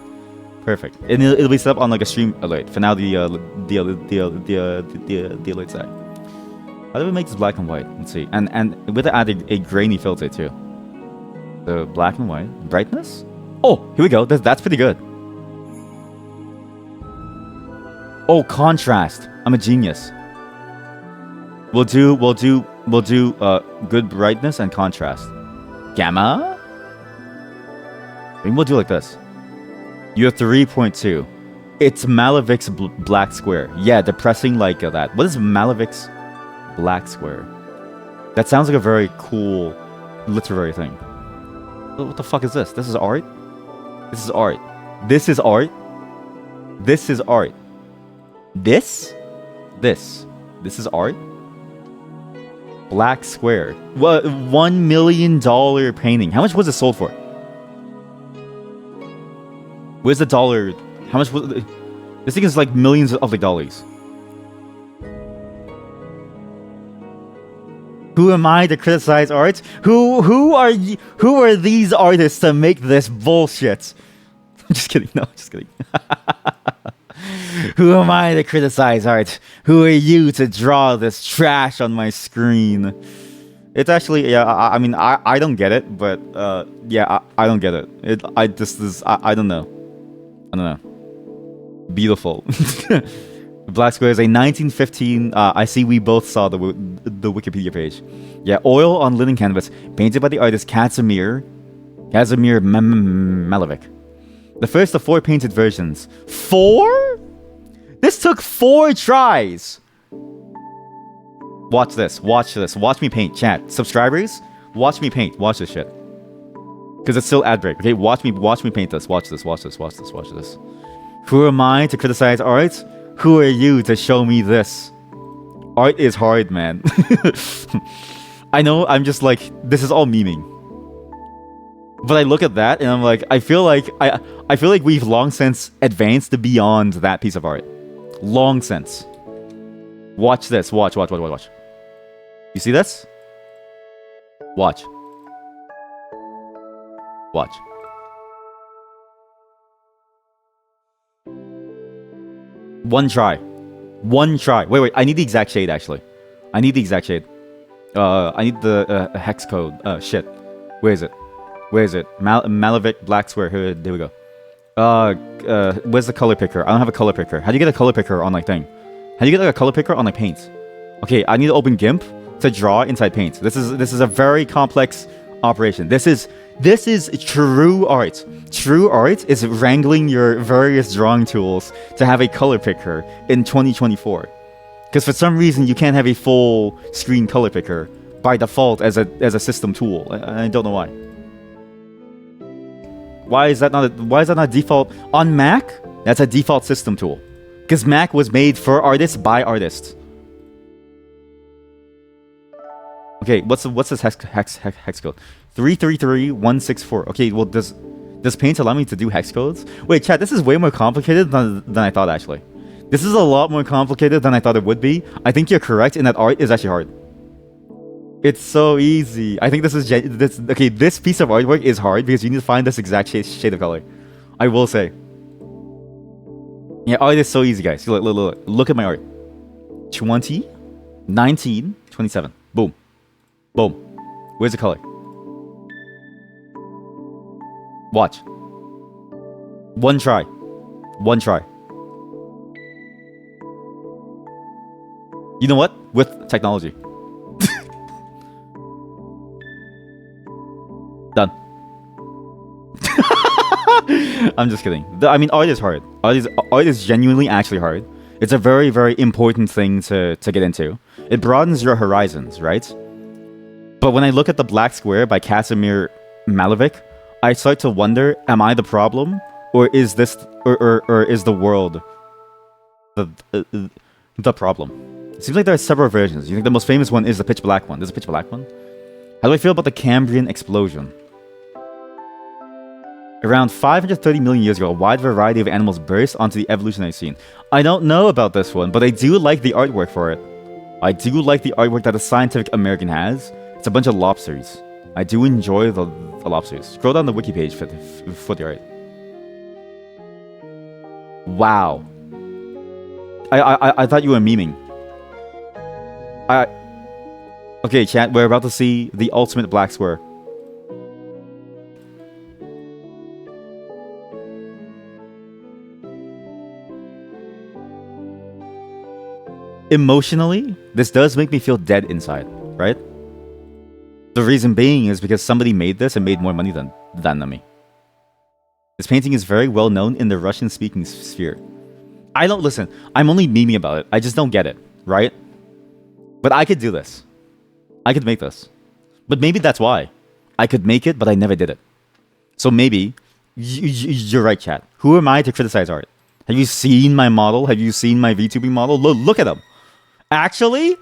Perfect. And it'll be set up on like a stream alert. For now, the alert side. How do we make this black and white? Let's see. And with it added a grainy filter too. So black and white brightness. Oh, here we go. That's pretty good. Oh, contrast. I'm a genius. We'll do good brightness and contrast. Gamma. Maybe we'll do like this. You have 3.2. It's Malavic's black square. Yeah, depressing like that. What is Malavic's black square? That sounds like a very cool literary thing. What the fuck is this? This is art? This is art. This is art? This is art. This is art? Black square. What? $1 million painting. How much was it sold for? Where's the dollar? How much was it? This thing is like millions of the dollars. Who am I to criticize art? Who are you? Who are these artists to make this bullshit? I'm just kidding. No, just kidding. Who am I to criticize art? Who are you to draw this trash on my screen? It's actually, yeah, I mean, I don't get it, but yeah, I don't get it. I don't know. I don't know. Beautiful. Black Square is a 1915. I see we both saw the Wikipedia page. Yeah, oil on linen canvas, painted by the artist Casimir Malovic. The first of 4 painted versions. 4? This took 4 tries. Watch this. Watch this. Watch me paint. Chat. Subscribers, watch me paint. Watch this shit. Because it's still ad break. Okay, watch me paint this. Watch this. Watch this. Watch this. Watch this. Who am I to criticize art? Who are you to show me this? Art is hard, man. I know, I'm just like, this is all memeing. But I look at that and I'm like, I feel like we've long since advanced beyond that piece of art. Long since. Watch this. Watch. You see this? Watch. Watch. One try. Wait. I need the exact shade, actually. I need the exact shade. I need the hex code. Shit. Where is it? Malovic Black Square. Here we go. Where's the color picker? I don't have a color picker. How do you get a color picker on like thing? How do you get like a color picker on like paint? Okay, I need to open GIMP to draw inside paint. This is a very complex operation. This is true art. True art is wrangling your various drawing tools to have a color picker in 2024. Because for some reason you can't have a full screen color picker by default as a system tool. I don't know why. Why is that not default on Mac? That's a default system tool. Because Mac was made for artists by artists. Okay, what's this hex code? 333164. Okay, well does Paint allow me to do hex codes? Wait, chat, this is way more complicated than I thought actually. This is a lot more complicated than I thought it would be. I think you're correct in that art is actually hard. It's so easy. I think this piece of artwork is hard because you need to find this exact shade of color. I will say. Yeah, art is so easy, guys. Look at my art. 20, 19, 27. Boom. Boom. Where's the color? Watch. One try. You know what? With technology. Done. I'm just kidding. I mean, art is hard. Art is genuinely actually hard. It's a very, very important thing to get into. It broadens your horizons, right? But when I look at the Black Square by Casimir Malovic, I start to wonder, am I the problem? or is this, or is the world the problem? It seems like there are several versions. You think the most famous one is the pitch black one? There's a pitch black one. How do I feel about the Cambrian explosion? Around 530 million years ago, a wide variety of animals burst onto the evolutionary scene. I don't know about this one, but I do like the artwork for it. I do like the artwork that the Scientific American has. It's a bunch of lobsters. I do enjoy the lobsters. Scroll down the wiki page for the art. Wow. I thought you were memeing. Okay, chat, we're about to see the ultimate black square. Emotionally, this does make me feel dead inside, right? The reason being is because somebody made this and made more money than me. This painting is very well known in the Russian-speaking sphere. I don't listen. I'm only memeing about it. I just don't get it, right? But I could do this. I could make this. But maybe that's why. I could make it, but I never did it. So maybe you're right, chat. Who am I to criticize art? Have you seen my model? Have you seen my VTubing model? Look at him. Actually,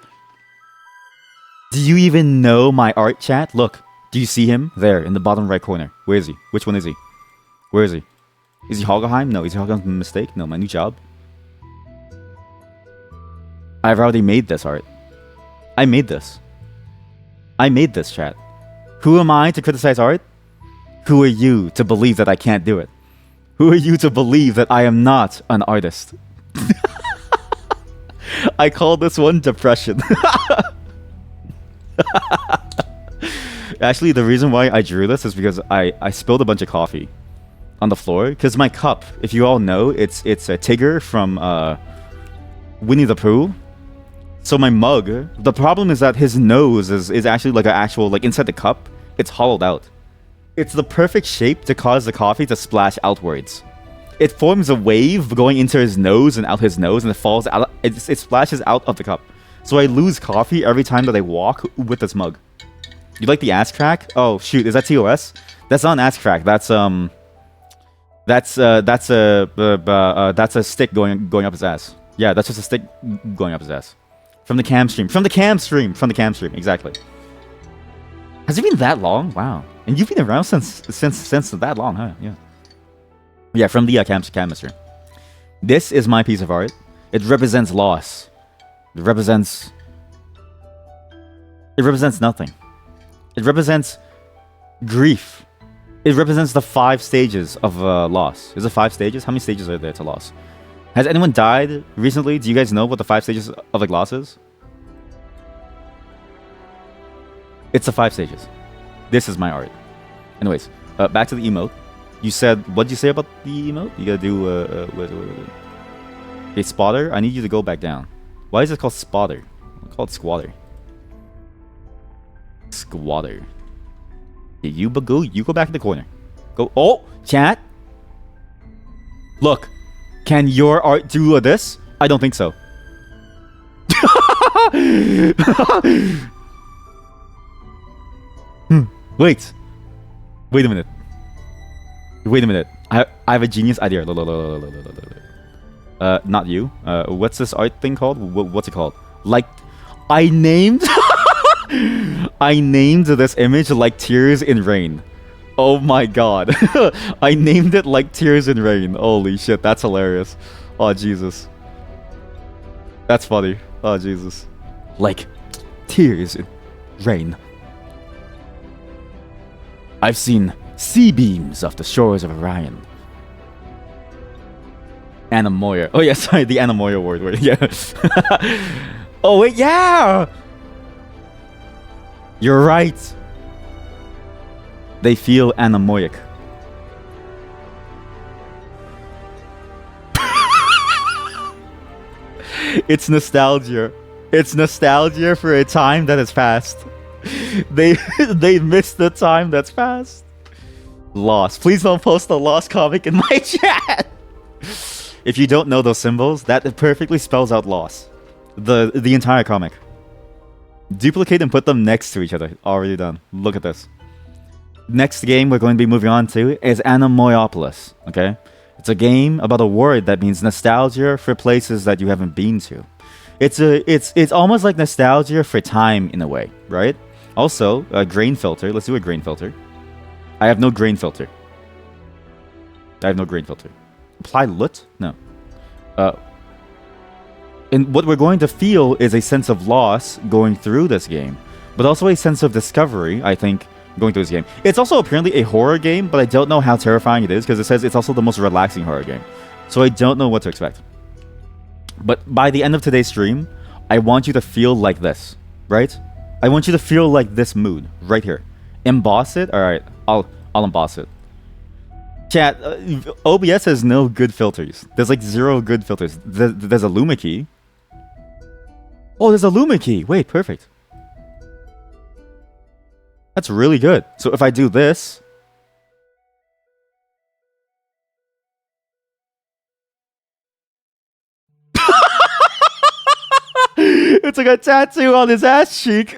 do you even know my art, chat? Look, do you see him there in the bottom right corner? Where is he? Which one is he? Where is he? Is he Hoggeheim? No. Is he Hoggeheim's mistake? No, my new job. I've already made this art. I made this. I made this, chat. Who am I to criticize art? Who are you to believe that I can't do it? Who are you to believe that I am not an artist? I call this one depression. Actually, the reason why I drew this is because I spilled a bunch of coffee on the floor. Because my cup, if you all know, it's a Tigger from Winnie the Pooh. So my mug, the problem is that his nose is actually like an actual, like inside the cup, it's hollowed out. It's the perfect shape to cause the coffee to splash outwards. It forms a wave going into his nose and out his nose, and it falls out. It splashes out of the cup. So I lose coffee every time that I walk with this mug. You like the ass crack? Oh shoot, is that TOS? That's not an ass crack. That's a stick going up his ass. Yeah, that's just a stick going up his ass. From the cam stream. From the cam stream. Exactly. Has it been that long? Wow. And you've been around since that long, huh? Yeah. Yeah, from the cam stream. This is my piece of art. It represents loss. It represents nothing. It represents grief. It represents the 5 stages of loss. Is it 5 stages? How many stages are there to loss? Has anyone died recently? Do you guys know what the 5 stages of like loss is? It's the 5 stages. This is my art. Anyways, back to the emote. You said, what did you say about the emote? You gotta do, okay, spotter, I need you to go back down. Why is it called spotter? I call it squatter. Squatter. Yeah, you go back in the corner. Go, oh, chat. Look, can your art do this? I don't think so. Wait a minute. I have a genius idea. Not you. What's this art thing called? What's it called? Like, I named this image like Tears in Rain. Oh my god. I named it like Tears in Rain. Holy shit, that's hilarious. Oh Jesus. That's funny. Oh Jesus. Like Tears in Rain. I've seen sea beams off the shores of Orion. ANEMOIA. Oh yeah, sorry, the ANEMOIA word. Yeah. Oh wait, yeah! You're right. They feel anemoic. It's nostalgia. It's nostalgia for a time that has passed. They missed the time that's passed. Lost. Please don't post the Lost comic in my chat. If you don't know those symbols, that perfectly spells out loss. The entire comic. Duplicate and put them next to each other. Already done. Look at this. Next game we're going to be moving on to is Anemoiopolis. Okay? It's a game about a word that means nostalgia for places that you haven't been to. It's almost like nostalgia for time in a way, right? Also, a grain filter. Let's do a grain filter. I have no grain filter. Apply LUT? No. And what we're going to feel is a sense of loss going through this game, but also a sense of discovery, I think, going through this game. It's also apparently a horror game, but I don't know how terrifying it is because it says it's also the most relaxing horror game. So I don't know what to expect. But by the end of today's stream, I want you to feel like this, right? I want you to feel like this mood right here. Emboss it? Alright, I'll emboss it. Chat, OBS has no good filters. There's like 0 good filters. There's a Luma key. Oh, there's a Luma key. Wait, perfect. That's really good. So if I do this... It's like a tattoo on his ass cheek.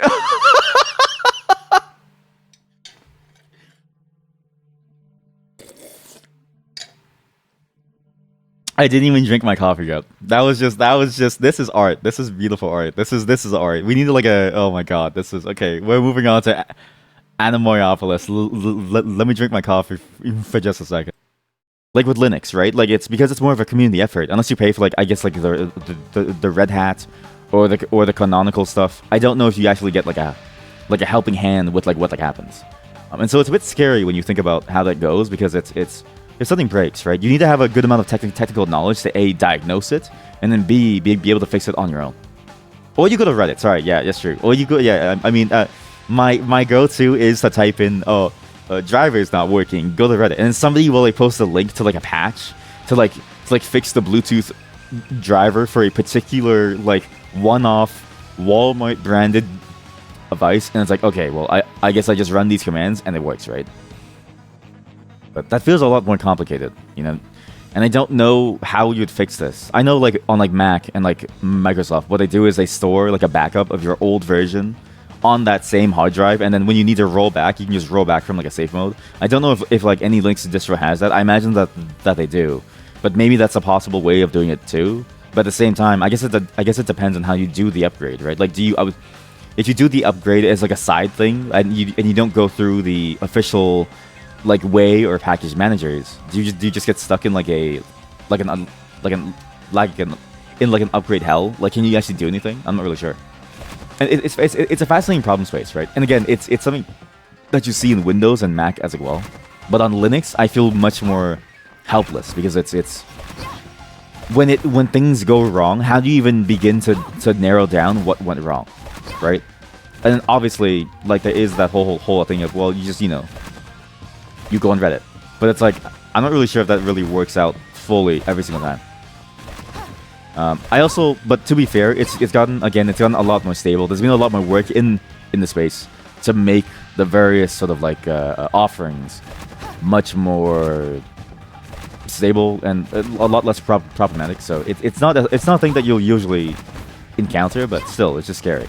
I didn't even drink my coffee yet. That was just this is art. This is beautiful art. This is art. We need like a, oh my god, this is okay. We're moving on to ANEMOIApolis. Let me drink my coffee for just a second. Like with Linux, right? Like it's because it's more of a community effort. Unless you pay for like, I guess like the Red Hat or the canonical stuff. I don't know if you actually get like a helping hand with like what like happens. And so it's a bit scary when you think about how that goes, because it's if something breaks, right, you need to have a good amount of technical knowledge to A, diagnose it, and then B, be able to fix it on your own. Or you go to Reddit. Sorry, yeah, that's true. Or you go, yeah, I mean, my go-to is to type in, driver is not working, go to Reddit. And then somebody will like post a link to like a patch to fix the Bluetooth driver for a particular like one-off Walmart branded device. And it's like, okay, well, I guess I just run these commands and it works, right? But that feels a lot more complicated, you know? And I don't know how you'd fix this. I know like on like Mac and like Microsoft, what they do is they store like a backup of your old version on that same hard drive, and then when you need to roll back, you can just roll back from like a safe mode. I don't know if like any Linux distro has that. I imagine that they do. But maybe that's a possible way of doing it too. But at the same time, I guess it depends on how you do the upgrade, right? Like if you do the upgrade as like a side thing and you don't go through the official like way or package managers, do you just get stuck in like an upgrade hell? Like, can you actually do anything? I'm not really sure. And it's a fascinating problem space, right? And again, it's something that you see in Windows and Mac as well. But on Linux, I feel much more helpless because it's when things go wrong, how do you even begin to narrow down what went wrong, right? And obviously, like there is that whole thing of, well, you just you go on Reddit. But it's like, I'm not really sure if that really works out fully every single time. But to be fair, it's gotten a lot more stable. There's been a lot more work in the space to make the various sort of like offerings much more stable and a lot less problematic. So it's not a thing that you'll usually encounter, but still, it's just scary.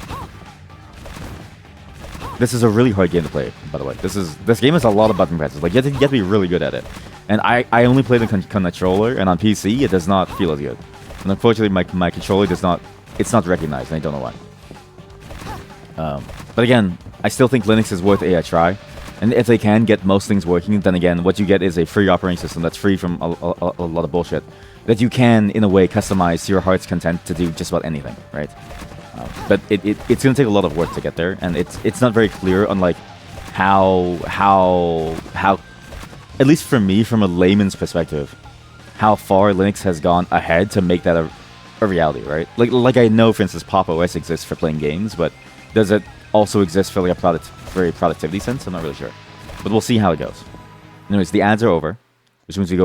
This is a really hard game to play, by the way. This game has a lot of button presses. Like, you have to be really good at it. And I only play the controller, and on PC, it does not feel as good. And unfortunately, my controller does not... It's not recognized, and I don't know why. But again, I still think Linux is worth a try. And if they can get most things working, then again, what you get is a free operating system that's free from a lot of bullshit. That you can, in a way, customize to your heart's content to do just about anything, right? But it's going to take a lot of work to get there, and it's not very clear on like how at least for me, from a layman's perspective, how far Linux has gone ahead to make that a reality, right? Like I know, for instance, Pop! OS exists for playing games, but does it also exist for like a productivity sense? I'm not really sure, but we'll see how it goes. Anyways, the ads are over, which means we go